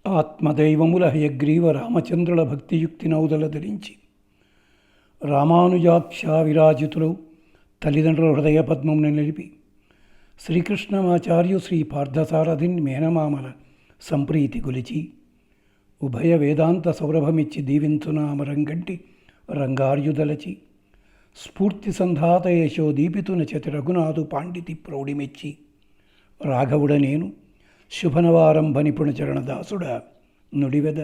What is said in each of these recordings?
ఆత్మదైవముల హయగ్రీవ రామచంద్రుల భక్తియుక్తి నౌదల ధరించి రామానుజాక్ష విరాజితులు తల్లిదండ్రుల హృదయ పద్మమును నిలిపి శ్రీకృష్ణమాచార్యు శ్రీ పార్థసారథిన్ మేనమామల సంప్రీతి గొలిచి ఉభయ వేదాంత సౌరభమిచ్చి దీవించునామరంగంటి రంగార్యుదలచి స్ఫూర్తి సంధాత యశో దీపితున చతి రఘునాథు పాండితి ప్రౌఢిమెచ్చి రాఘవుడ నేను శుభనవారంభ నిపుణ చరణదాసుడ నుడివెద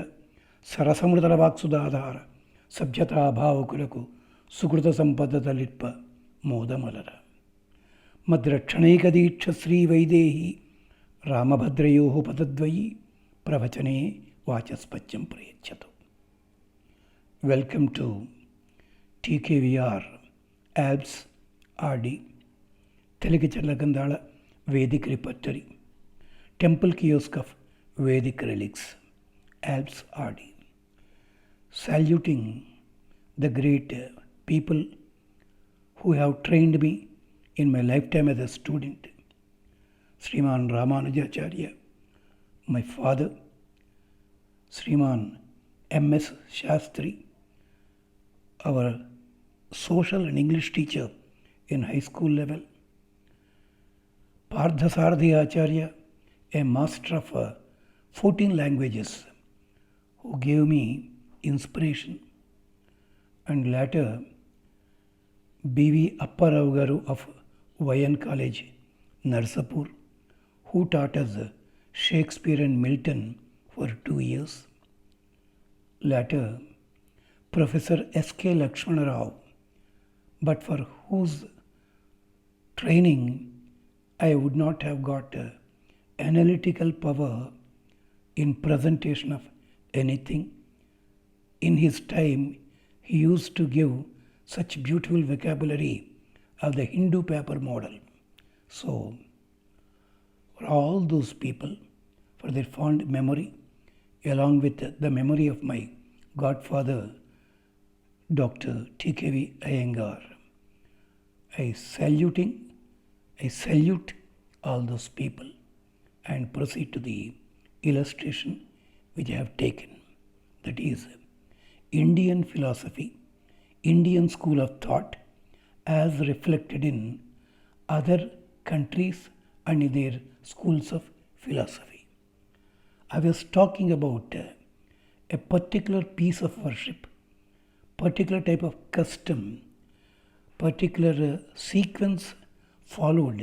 సరసమృతల వాక్సుదాధార సభ్యతాభావకులకు సుకృత సంపద తలిత్ప మోదమలర మద్రక్షణైకదీక్ష శ్రీవైదేహి రామభద్రయో పదద్వయీ ప్రవచనే వాచస్పత్యం ప్రయచ్చతు. వెల్కమ్ టు టీకేవిఆర్ యాబ్స్ ఆర్డి తెలుగు చల్లగంధాళ వేదిక repertory Temple Kiosk of Vedic Relics, Alps RD. Saluting the great people who have trained me in my lifetime as a student. Sriman Ramanujacharya, my father, Sriman M.S. Shastri, our social and English teacher in high school level, Pardhasaradhi Acharya, a master of 14 languages, who gave me inspiration, and later B.V. Apparao Garu of YN College, Narsapur, who taught us Shakespeare and Milton for 2 years. Later, Professor S.K. Lakshmana Rao, but for whose training I would not have got analytical power in presentation of anything. In his time, he used to give such beautiful vocabulary of the Hindu paper model. So, for all those people, for their fond memory, along with the memory of my godfather, Dr. T.K.V. Iyengar, I salute all those people and proceed to the illustration which I have taken. That is Indian philosophy, Indian school of thought as reflected in other countries and in their schools of philosophy. I was talking about a particular piece of worship, particular type of custom, particular sequence followed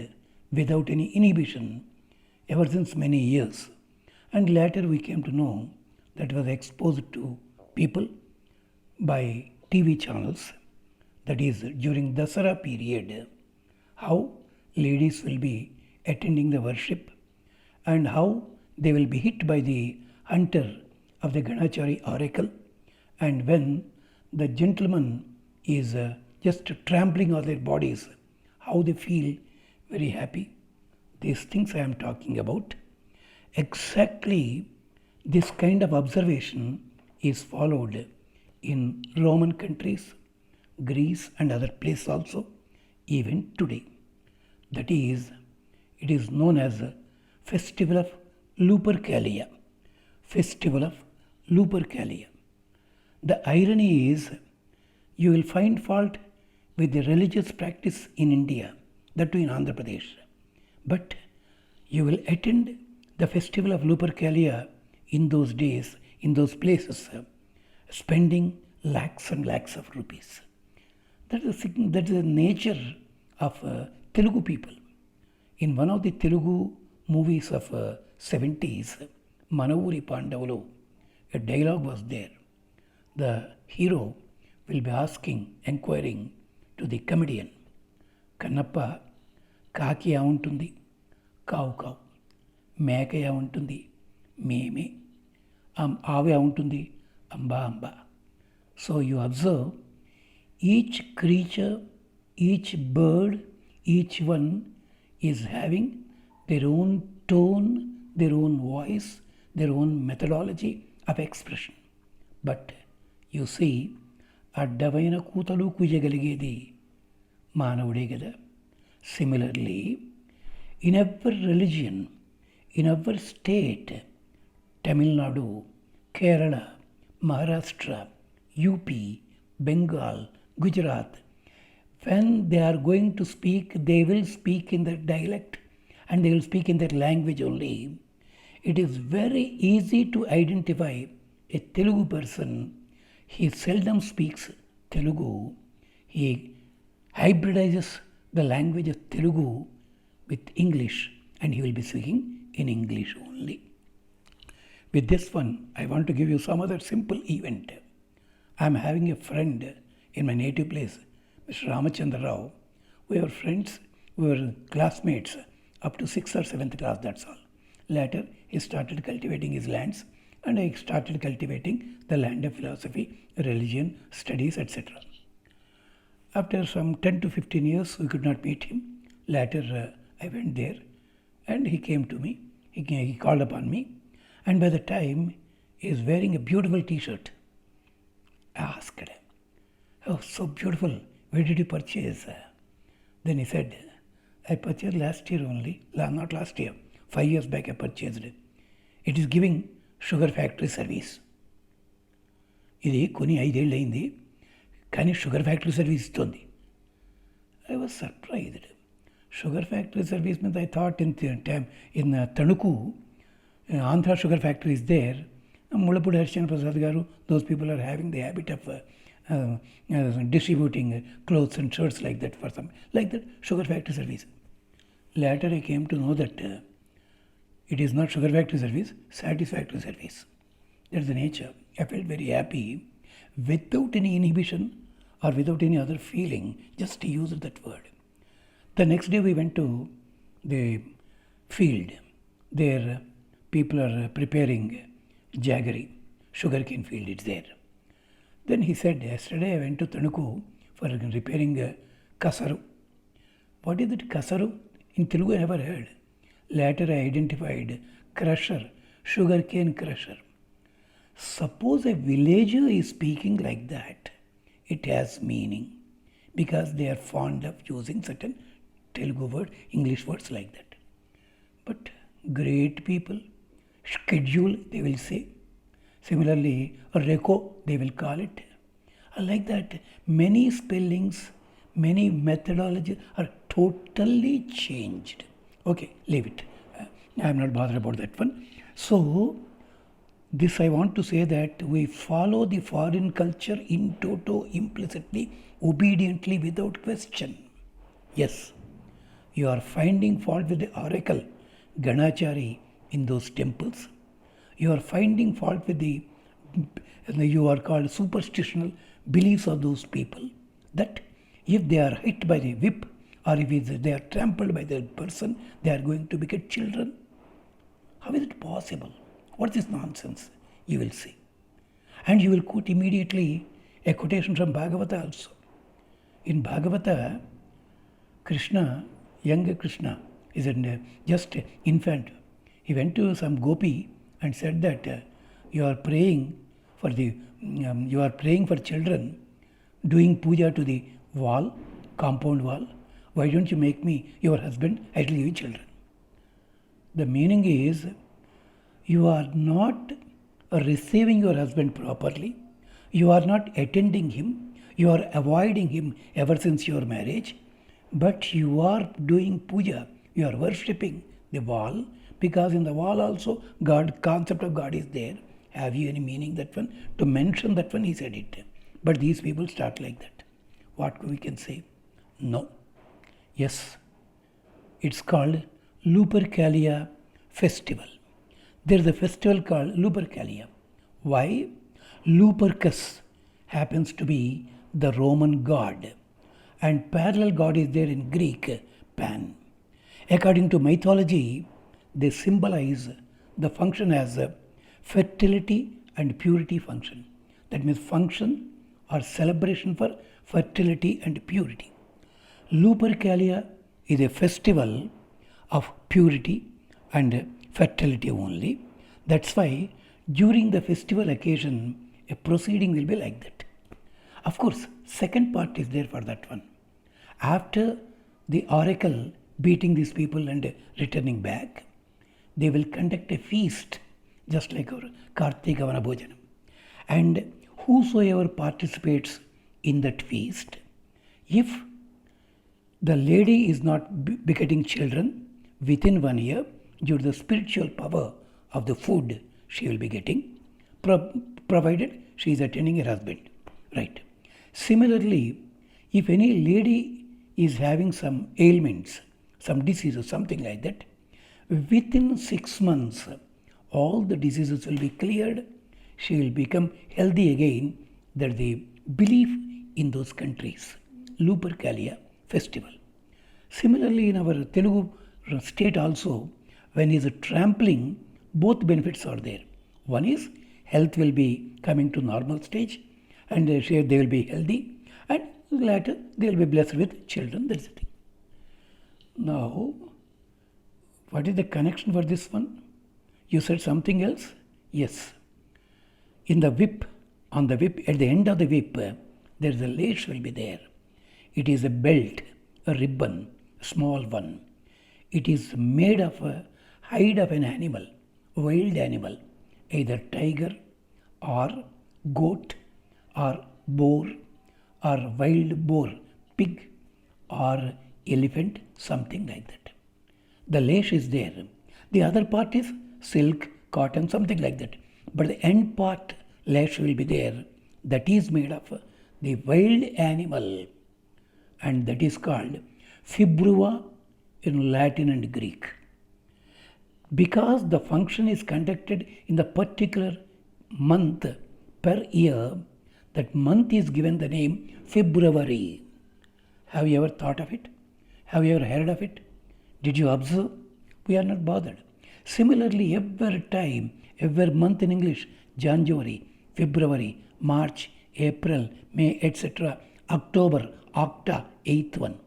without any inhibition ever since many years, and later we came to know that was exposed to people by TV channels, that is during Dasara period, how ladies will be attending the worship and how they will be hit by the hunter of the Ganachari oracle, and when the gentleman is just trampling on their bodies, how they feel very happy. These things I am talking about. Exactly this kind of observation is followed in Roman countries, Greece and other places also, even today. That is, it is known as Festival of Lupercalia. Festival of Lupercalia. The irony is, you will find fault with the religious practice in India, that too in Andhra Pradesh. But you will attend the festival of Lupercalia in those days, in those places, spending lakhs and lakhs of rupees. That is the nature of Telugu people. In one of the Telugu movies of 70s, Manavuri Pandavalu, a dialogue was there. The hero will be inquiring to the comedian, Kannappa, కాకి ఎలా ఉంటుంది, కావు కావు. మేక ఎలా ఉంటుంది, మేమే. ఆవు ఎలా ఉంటుంది, అంబా అంబా. So you observe each creature, each bird, each one is having their own tone, their own voice, their own methodology of expression. But you see, అడ్డమైన కూతలు కుయ్యగలిగేది మానవుడే కదా. Similarly, in our religion, in our state, Tamil Nadu, Kerala, Maharashtra, UP, Bengal, Gujarat. When they are going to speak, they will speak in their dialect and they will speak in their language only. It is very easy to identify a Telugu person. He seldom speaks Telugu. He hybridizes the language of Telugu with English and he will be speaking in English only. With this one, I want to give you some other simple event. I am having a friend in my native place, Mr. Ramachandra Rao. We were friends, we were classmates up to 6th or 7th class, that's all. Later, he started cultivating his lands and I started cultivating the land of philosophy, religion, studies, etc. After some 10 to 15 years, we could not meet him. Later, I went there and he came to me. He called upon me. And by the time, he is wearing a beautiful t-shirt. I asked, "Oh, so beautiful. Where did you purchase?" Then he said, "I purchased last year only. Not last year. 5 years back I purchased it. It is giving sugar factory service." ఇది కొని 5 ఏళ్ళు అయింది కానీ sugar factory service ఇస్తుంది. I was surprised. Sugar factory service means I thought in Tanuku, Andhra sugar factory is there. Mullapudi Harishan Prasad garu, those people are having the habit of distributing clothes and shirts like that for some, like that sugar factory service. Later I came to know that it is not sugar factory service, satisfactory service. That's the nature. I felt very happy without any inhibition or without any other feeling, just to use that word. The next day we went to the field. There people are preparing jaggery, sugarcane field, it's there. Then he said, "Yesterday I went to Tanuku for repairing kasaru." What is it, kasaru? In Telugu I never heard. Later I identified crusher, sugarcane crusher. Suppose a villager is speaking like that, it has meaning because they are fond of using certain Telugu word, English words like that. But great people, schedule they will say. Similarly, reco they will call it. Like that, many spellings, many methodologies are totally changed. Okay, leave it. I am not bothered about that one. So, this I want to say that we follow the foreign culture in toto, implicitly, obediently, without question. Yes, you are finding fault with the oracle, Ganachari, in those temples. You are finding fault with you are called superstitional beliefs of those people, that if they are hit by the whip or if they are trampled by the person, they are going to become children. How is it possible? What is this nonsense? You will see. And you will quote immediately a quotation from Bhagavata also. In Bhagavata, Krishna, younger Krishna, is just infant. He went to some gopi and said that you are praying for children, doing puja to the wall, compound wall. Why don't you make me your husband? I will give you children. The meaning is, you are not receiving your husband properly. You are not attending him. You are avoiding him ever since your marriage. But you are doing puja. You are worshipping the wall, because in the wall also concept of God is there. Have you any meaning that one? To mention that one, he said it. But these people start like that. What we can say? No. Yes, it's called Lupercalia festival. There is a festival called Lupercalia. Why? Lupercus happens to be the Roman god, and parallel god is there in Greek, Pan. According to mythology, they symbolize the function as a fertility and purity function. That means function or celebration for fertility and purity. Lupercalia is a festival of purity and fertility only. That's why during the festival occasion, a proceeding will be like that. Of course, second part is there for that one. After the oracle beating these people and returning back, they will conduct a feast just like our Kartikavana Bhojanam. And whosoever participates in that feast, if the lady is not begetting children within 1 year, due to the spiritual power of the food she will be getting, provided she is attending her husband. Right. Similarly, if any lady is having some ailments, some diseases, something like that, within 6 months, all the diseases will be cleared. She will become healthy again. That the belief in those countries. Lupercalia festival. Similarly, in our Telugu state also, when he is trampling, both benefits are there. One is health will be coming to normal stage, and they will be healthy, and later they will be blessed with children. That's the thing. Now, what is the connection for this one? You said something else? Yes. In the whip, on the whip, at the end of the whip, there is a lace will be there. It is a belt, a ribbon, a small one. It is made of a hide of an animal, wild animal, either tiger or goat or boar or wild boar, pig or elephant, something like that. The lace is there. The other part is silk, cotton, something like that. But the end part, lace will be there. That is made of the wild animal, and that is called fibrua in Latin and Greek. Because the function is conducted in the particular month per year, that month is given the name February. Have you ever thought of it? Have you ever heard of it? Did you observe? We are not bothered. Similarly, every time, every month in English, January, February, March, April, May, etc., October, Octa, 8th one,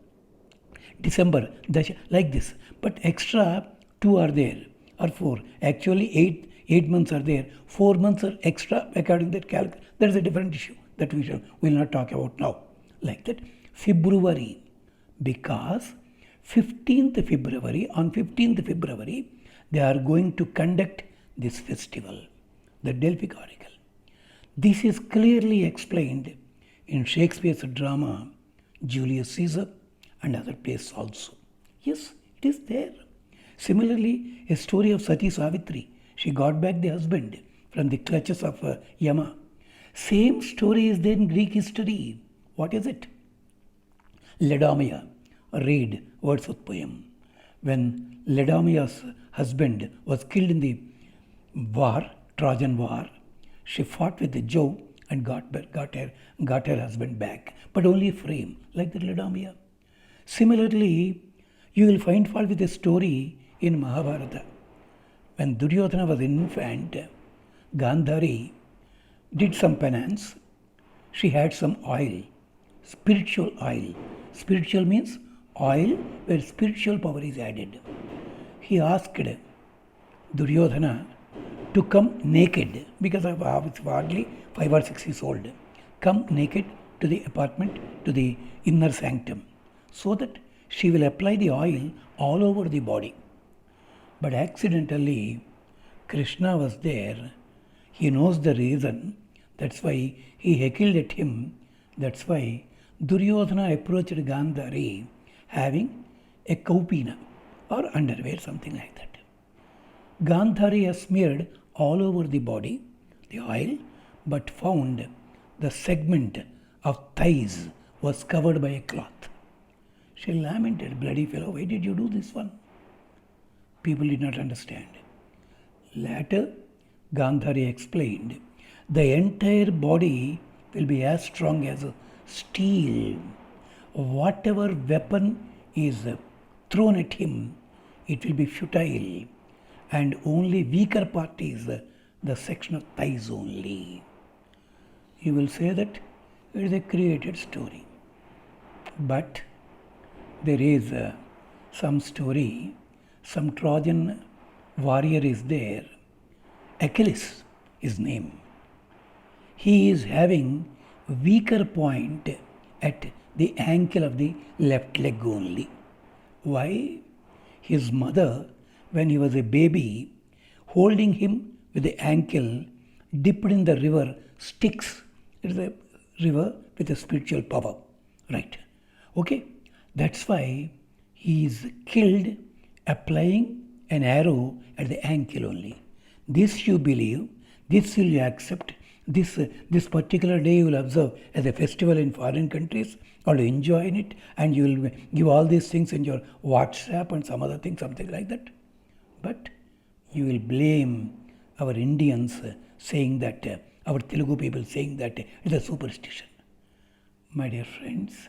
December, Dasha, like this. But extra 2 are there, or 4. Actually, 8 months are there. 4 months are extra according to that calc. That is a different issue that we will not talk about now. Like that, February, because 15th February, on 15th February, they are going to conduct this festival, the Delphic Oracle. This is clearly explained in Shakespeare's drama Julius Caesar and other places also. Yes, it is there. Similarly, a story of Sati Savitri. She got back the husband from the clutches of Yama. Same story is there in Greek history. What is it? Laodamia. Read Wordsworth poem. When Laodamia's husband was killed in the war, Trojan War, she fought with the Jove and got her husband back, but only frame, like the Laodamia. Similarly, you will find fault with a story in Mahabharata. When Duryodhana was an infant, Gandhari did some penance. She had some oil, spiritual oil. Spiritual means oil where spiritual power is added. He asked Duryodhana to come naked, because I was hardly 5 or 6 years old. Come naked to the apartment, to the inner sanctum, so that she will apply the oil all over the body. But accidentally, Krishna was there. He knows the reason. That's why he heckled at him. That's why Duryodhana approached Gandhari having a kaupina or underwear, something like that. Gandhari has smeared all over the body the oil, but found the segment of thighs was covered by a cloth. She lamented, bloody fellow, why did you do this one? People did not understand. Later, Gandhari explained, the entire body will be as strong as steel. Whatever weapon is thrown at him, it will be futile, and only weaker part is the section of thighs only. You will say that it is a created story. But there is some story, some Trojan warrior is there, Achilles, his name. He is having weaker point at the ankle of the left leg only. Why? His mother, when he was a baby, holding him with the ankle dipped in the river Styx. It is a river with a spiritual power, right? Okay, that's why he is killed applying an arrow at the ankle only. This you believe, this will you accept, this particular day you will observe as a festival in foreign countries, or you enjoy in it, and you will give all these things in your WhatsApp and some other thing, something like that. But you will blame our Indians saying that, our Telugu people saying that it's a superstition. My dear friends,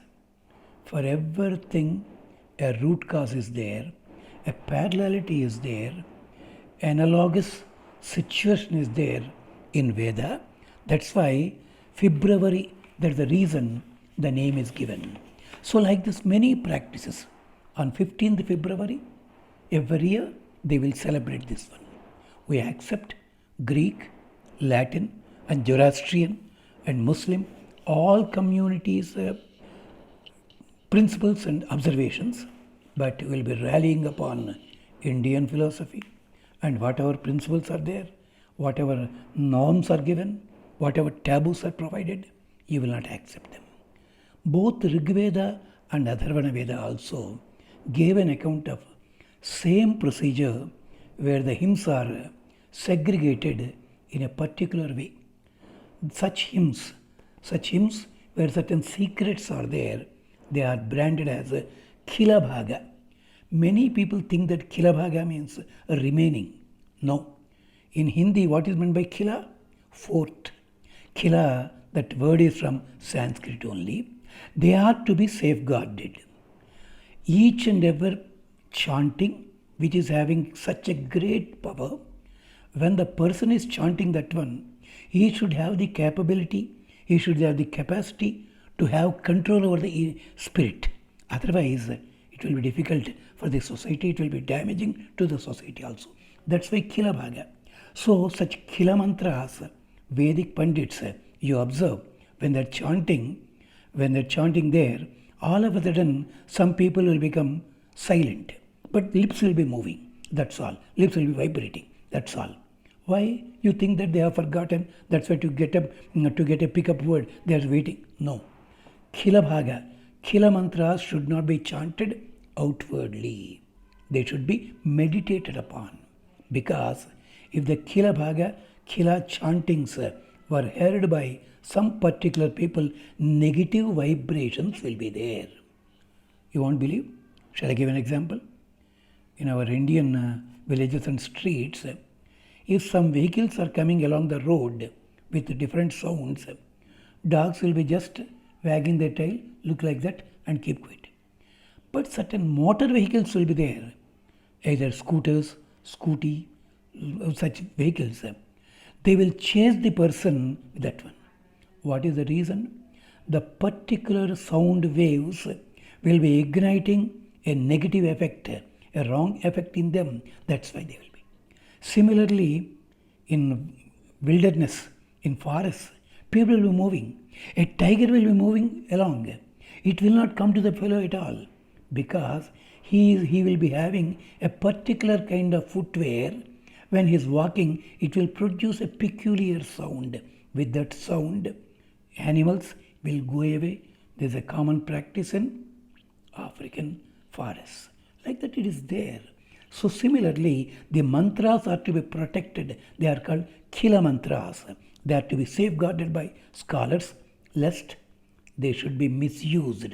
for everything a root cause is there, a parallelity is there, analogous situation is there in Veda. That's why February, that's the reason the name is given. So like this, many practices on 15th February, every year they will celebrate this one. We accept Greek, Latin and Zoroastrian and Muslim, all communities' principles and observations, but we will be rallying upon Indian philosophy, and whatever principles are there, whatever norms are given, whatever taboos are provided, you will not accept them. Both Rigveda and Atharvana Veda also gave an account of same procedure where the hymns are segregated in a particular way. Such hymns where certain secrets are there, they are branded as Khila Bhaga. Many people think that Khila Bhaga means remaining. No. In Hindi, what is meant by Khila? Fourth. Khila, that word is from Sanskrit only. They are to be safeguarded. Each and every chanting which is having such a great power, when the person is chanting that one, he should have the capability, he should have the capacity to have control over the spirit. Otherwise, it will be difficult for the society, it will be damaging to the society also. That's why Khila Bhaga. So, such Khila mantras, Vedic Pandits, you observe, when they're chanting there, all of a sudden, some people will become silent, but lips will be moving. That's all. Lips will be vibrating. That's all. Why? You think that they have forgotten? That's why to get a pickup word, they are waiting. No. Khila Bhaga, Khila mantras should not be chanted outwardly. They should be meditated upon. Because if the Khila Bhaga, Khila chantings were heard by some particular people, negative vibrations will be there. You won't believe? Shall I give an example? In our Indian villages and streets, if some vehicles are coming along the road with different sounds, dogs will be just wagging their tail, look like that, and keep quiet. But certain motor vehicles will be there, either scooters, scooty, such vehicles. They will chase the person with that one. What is the reason? The particular sound waves will be igniting a negative effect, a wrong effect in them. That's why they will be. Similarly, in wilderness, in forests, people will be moving. A tiger will be moving along. It will not come to the fellow at all, because he will be having a particular kind of footwear. When he is walking, it will produce a peculiar sound. With that sound, animals will go away. There is a common practice in African forests. Like that it is there. So similarly, the mantras are to be protected. They are called Khila mantras. They are to be safeguarded by scholars, lest they should be misused,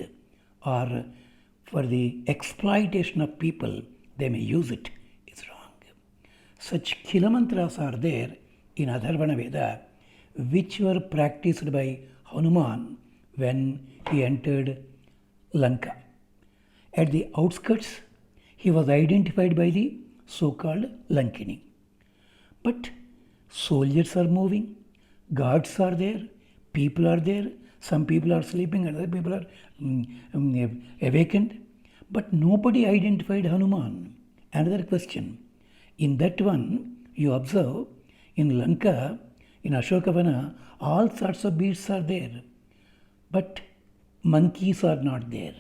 or for the exploitation of people, they may use it. It's wrong. Such Khila mantras are there in Atharvana Veda, which were practiced by Hanuman when he entered Lanka. At the outskirts, he was identified by the so-called Lankini. But soldiers are moving, guards are there, people are there, some people are sleeping, other people are awakened. But nobody identified Hanuman. Another question. In that one, you observe, in Lanka, in Ashokavana, all sorts of beasts are there. But monkeys are not there,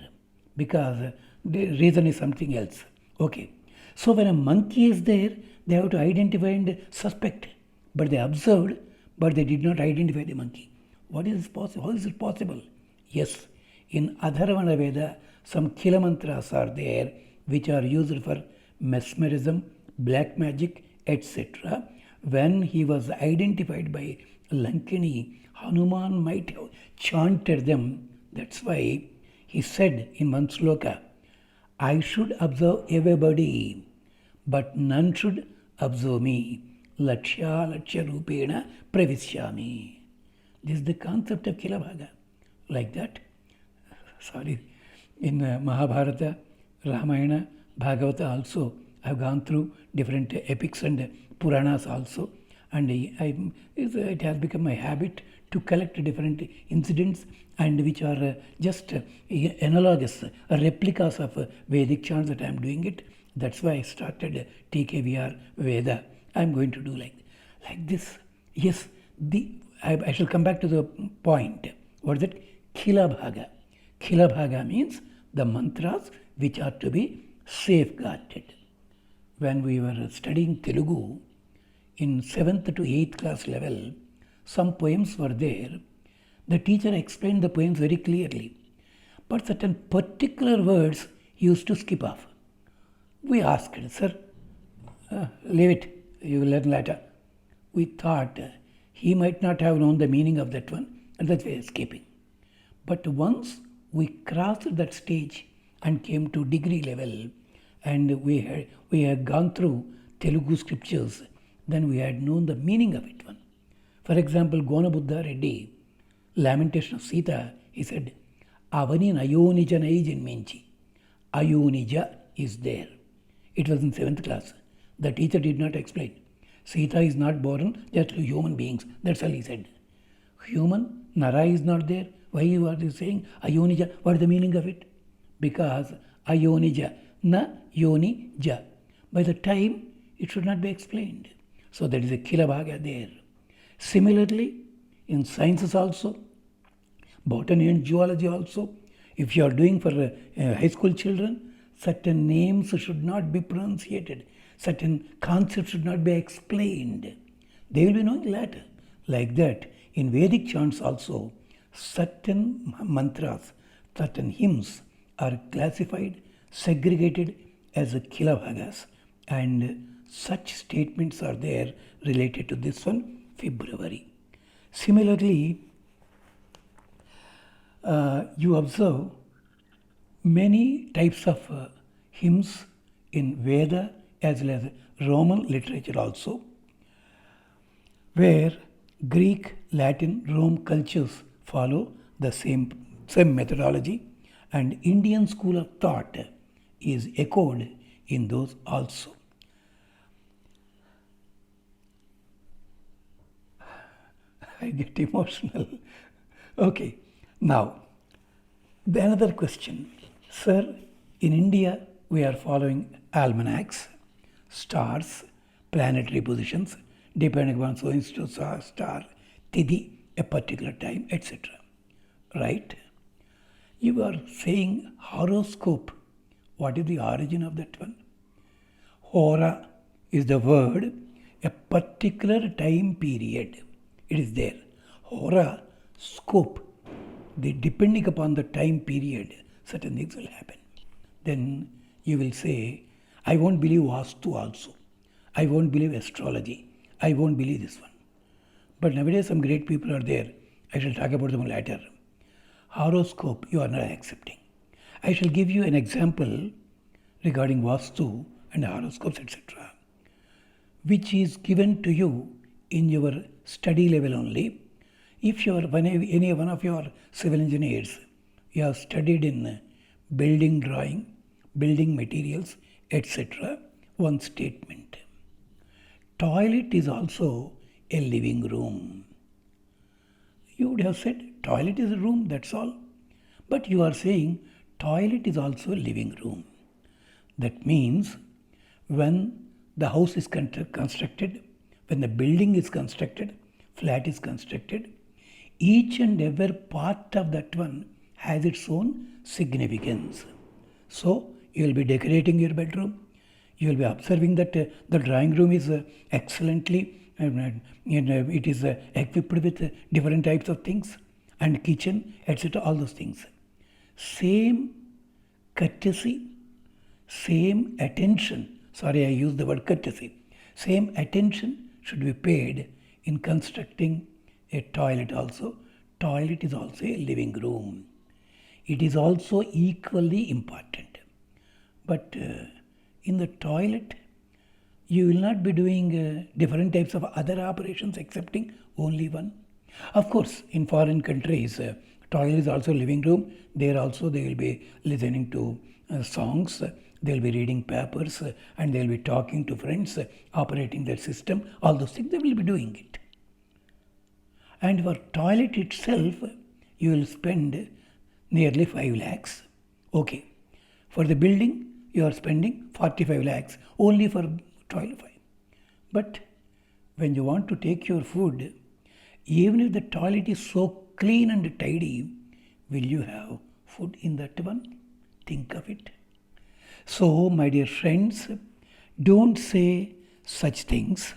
because the reason is something else. Okay. So when a monkey is there, they have to identify and suspect. but they observed, but they did not identify the monkey. What is possible? How is it possible? Yes, in Atharvana Veda, some Kila mantras are there which are used for mesmerism, black magic, etc. When he was identified by Lankini, Hanuman might have chanted them. That's why he said in one sloka, I should observe everybody, but none should observe me. Lakshya Lakshya Rupena Pravishyami. This is the concept of Kilabhaga. Like that, sorry, in Mahabharata, Ramayana, Bhagavata also, I've gone through different epics and Puranas also, and it has become my habit to collect different incidents and which are just analogous replicas of Vedic chants that I am doing it. That's why I started TKVR Veda. I'm going to do like this. Yes, I shall come back to the point. What is it? Khila Bhaga. Khila Bhaga means the mantras which are to be safeguarded. When we were studying Telugu in 7th to 8th class level, some poems were there. The teacher explained the poems very clearly, but certain particular words he used to skip off. We asked, sir, leave it, you will learn later. We thought he might not have known the meaning of that one, and that's why escaping. But once we crossed that stage and came to degree level, and we had gone through Telugu scriptures, then we had known the meaning of it one. For example, Gona Buddha Reddy, Lamentation of Sita, he said, Avani Ayonija Janminchi. Ayonija is there. It was in 7th class. The teacher did not explain. Sita is not born, just human beings. That's all he said. Human, Nara is not there. Why you are saying Ayonija? What is the meaning of it? Because Ayonija, na yoni ja. By the time, it should not be explained. So that is a Kilabhaga there. Similarly, in sciences also, botany and zoology also, if you are doing for high school children, certain names should not be pronunciated. Certain concepts should not be explained. They will be knowing later. Like that, in Vedic chants also, certain mantras, certain hymns are classified, segregated as Kilabhagas, and such statements are there related to this one, February. Similarly, you observe many types of hymns in Veda as well as Roman literature also, where Greek, Latin, Rome cultures follow the same methodology, and Indian school of thought is echoed in those also. I get emotional. Okay, now another question. Sir, in India we are following almanacs, stars, planetary positions, depending upon so and so star, Tithi, a particular time, etc. Right? You are saying horoscope. What is the origin of that one? Hora is the word, a particular time period. It is there. Hora, scope. Depending upon the time period, certain things will happen. Then you will say, I won't believe Vastu also. I won't believe astrology. I won't believe this one. But nowadays some great people are there. I shall talk about them later. Horoscope, you are not accepting. I shall give you an example regarding Vastu and horoscopes, etc., which is given to you in your study level only. If you are any one of your civil engineers, you have studied in building drawing, building materials, etc., one statement. Toilet is also a living room. You would have said toilet is a room, that's all. But you are saying toilet is also a living room. That means when the house is constructed, when the building is constructed, flat is constructed, each and every part of that one has its own significance. So you will be decorating your bedroom. You will be observing that the drawing room is excellently it is equipped with different types of things and kitchen, etc. All those things. Same courtesy, same attention. Sorry, I used the word courtesy. Same attention should be paid in constructing a toilet also. Toilet is also a living room. It is also equally important. But in the toilet, you will not be doing different types of other operations excepting only one. Of course, in foreign countries, toilet is also living room. There also they will be listening to songs, they will be reading papers, and they will be talking to friends, operating their system. All those things they will be doing it. And for toilet itself, you will spend nearly 5 lakhs. Okay. For the building, you are spending 45 lakhs only for toilet. But when you want to take your food, even if the toilet is so clean and tidy, will you have food in that one? Think of it. So, my dear friends, don't say such things.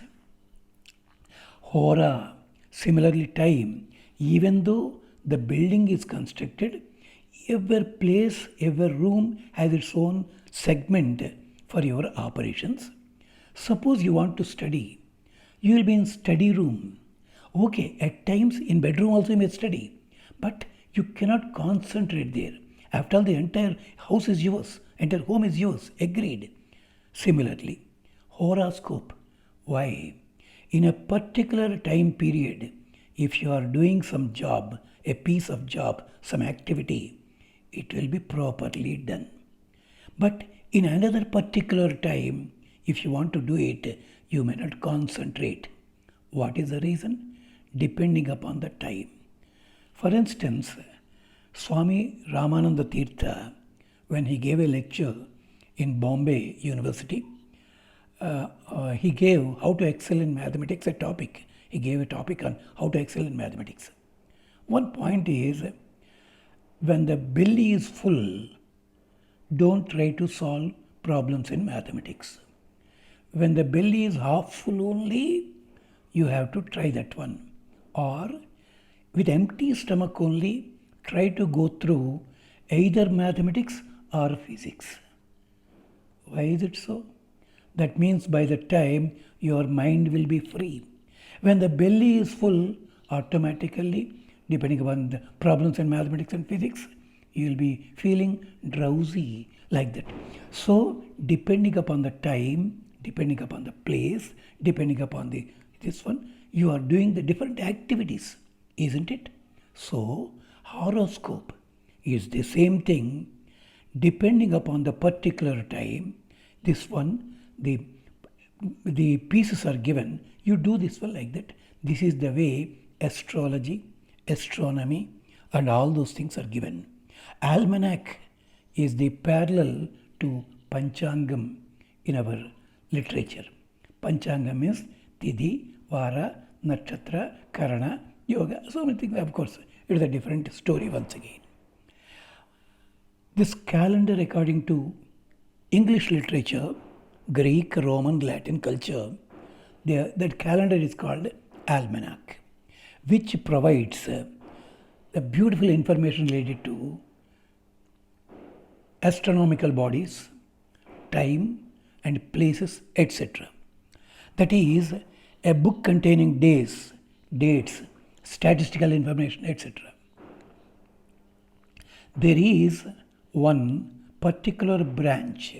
Hora, similarly time, even though the building is constructed, every place, every room has its own segment for your operations. Suppose you want to study, you will be in study room. Okay, at times in bedroom also you may study, but you cannot concentrate there. After all, the entire house is yours, entire home is yours. Agreed. Similarly, horoscope. Why? In a particular time period, if you are doing some job, a piece of job, some activity, it will be properly done. But in another particular time, if you want to do it, you may not concentrate. What is the reason? Depending upon the time. For instance, Swami Ramananda Tirtha, when he gave a lecture in Bombay University, he gave how to excel in mathematics a topic. He gave a topic on how to excel in mathematics. One point is, when the belly is full, don't try to solve problems in mathematics. When the belly is half full only, you have to try that one. Or with empty stomach only, try to go through either mathematics or physics. Why is it so? That means by the time your mind will be free. When the belly is full, automatically, depending upon the problems in mathematics and physics, you will be feeling drowsy like that. So, depending upon the time, depending upon the place, depending upon this one, you are doing the different activities, isn't it? So, horoscope is the same thing. Depending upon the particular time, this one, the pieces are given. You do this one like that. This is the way astrology, astronomy, and all those things are given. Almanac is the parallel to Panchangam in our literature. Panchangam is Tidhi, Vara, Nakshatra, Karana, Yoga, so many things. Of course, it is a different story once again. This calendar, according to English literature, Greek, Roman, Latin culture, that calendar is called almanac, which provides the beautiful information related to astronomical bodies, time and places, etc. That is a book containing days, dates, statistical information, etc. There is one particular branch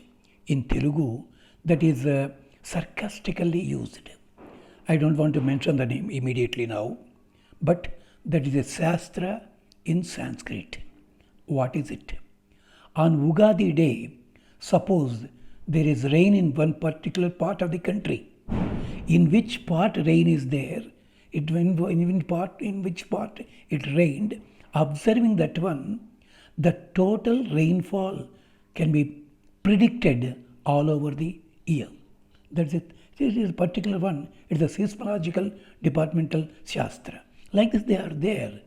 in Telugu that is sarcastically used. I don't want to mention the name immediately now, but that is a Shastra in Sanskrit. What is it? On Ugadi day, suppose there is rain in one particular part of the country. In which part rain is there, in which part it rained, observing that one, the total rainfall can be predicted all over the year. That's it. This is a particular one. It's a seismological departmental Shastra. Like this, they are there.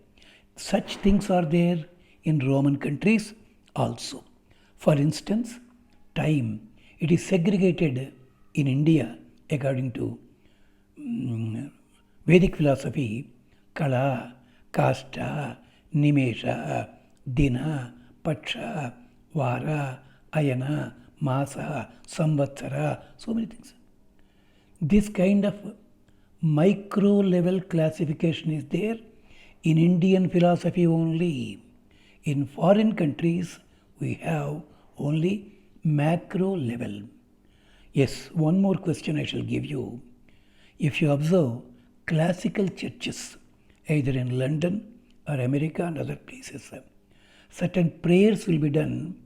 Such things are there in Roman countries also. For instance, time. It is segregated in India according to Vedic philosophy, Kala, Kasta, Nimesha, Dina, Paksha, Vara, Ayana, Masa, Samvatsara, so many things. This kind of micro level classification is there in Indian philosophy only. In foreign countries, we have only macro level. Yes, one more question I shall give you. If you observe classical churches, either in London or America and other places, certain prayers will be done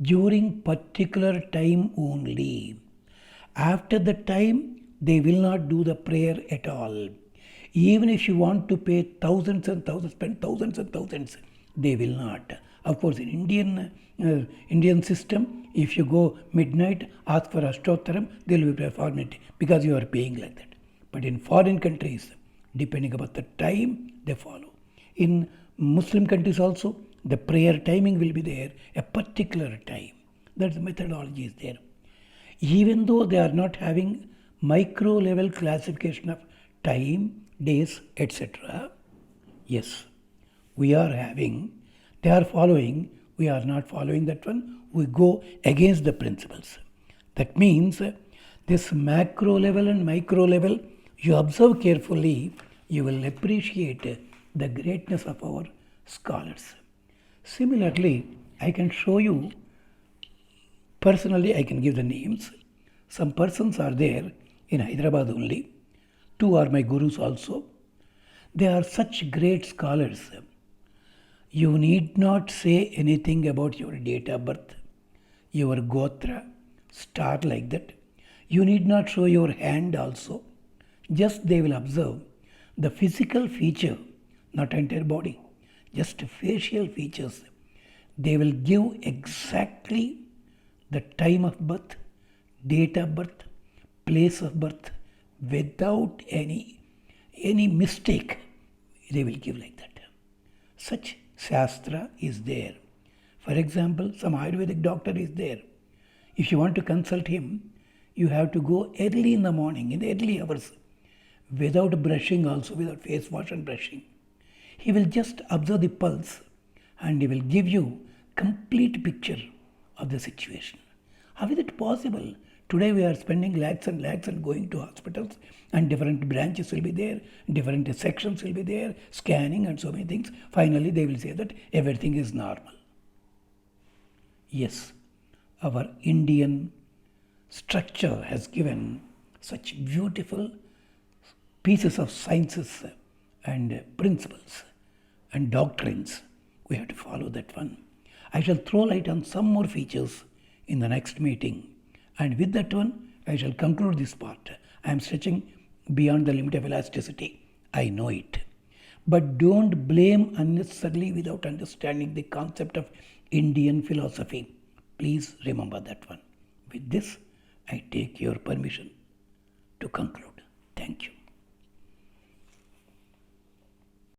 during particular time only. After the time, they will not do the prayer at all. Even if you want to pay thousands and thousands, spend thousands and thousands, they will not. Of course, in Indian system, if you go midnight, ask for Ashtottaram, they will perform it because you are paying like that. But in foreign countries, depending upon the time, they follow. In Muslim countries also, the prayer timing will be there, a particular time. That's the methodology is there. Even though they are not having micro level classification of time, days, etc. Yes, we are having, they are following, we are not following that one, we go against the principles. That means this macro level and micro level, you observe carefully, you will appreciate the greatness of our scholars. Similarly, I can show you, personally I can give the names. Some persons are there in Hyderabad only. Two are my gurus also. They are such great scholars. You need not say anything about your date of birth, your gotra, star like that. You need not show your hand also. Just they will observe the physical feature, not entire body, just facial features. They will give exactly the time of birth, date of birth, place of birth, without any mistake. They will give like that. Such Shastra is there. For example, some Ayurvedic doctor is there. If you want to consult him, you have to go early in the morning, in the early hours, without brushing also, without face wash and brushing. He will just observe the pulse and he will give you complete picture of the situation. How is it possible? Today we are spending lakhs and lakhs and going to hospitals and different branches will be there, different sections will be there, scanning and so many things. Finally they will say that everything is normal. Yes, our Indian structure has given such beautiful pieces of sciences and principles and doctrines. We have to follow that one. I shall throw light on some more features in the next meeting. And with that one, I shall conclude this part. I am stretching beyond the limit of elasticity. I know it. But don't blame unnecessarily without understanding the concept of Indian philosophy. Please remember that one. With this, I take your permission to conclude. Thank you.